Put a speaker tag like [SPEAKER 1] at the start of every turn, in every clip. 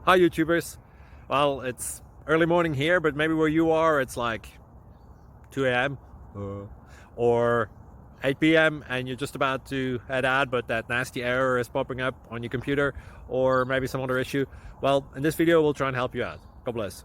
[SPEAKER 1] Hi YouTubers. Well, it's early morning here, but maybe where you are it's like 2 a.m. or 8 p.m. and you're just about to head out, but that nasty error is popping up on your computer, or maybe some other issue. Well, in this video we'll try and help you out. God bless.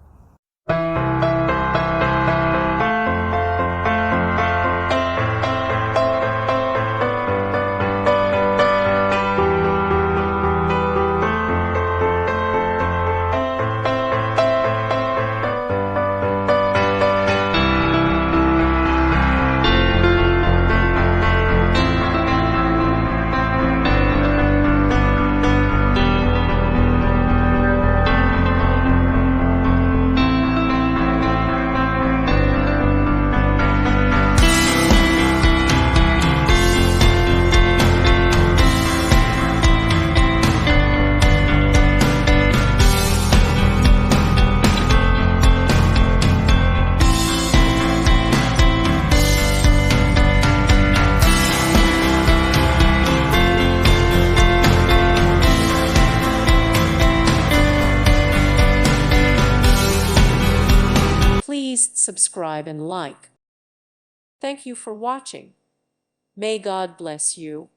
[SPEAKER 2] Please subscribe and like. Thank you for watching. May God bless you.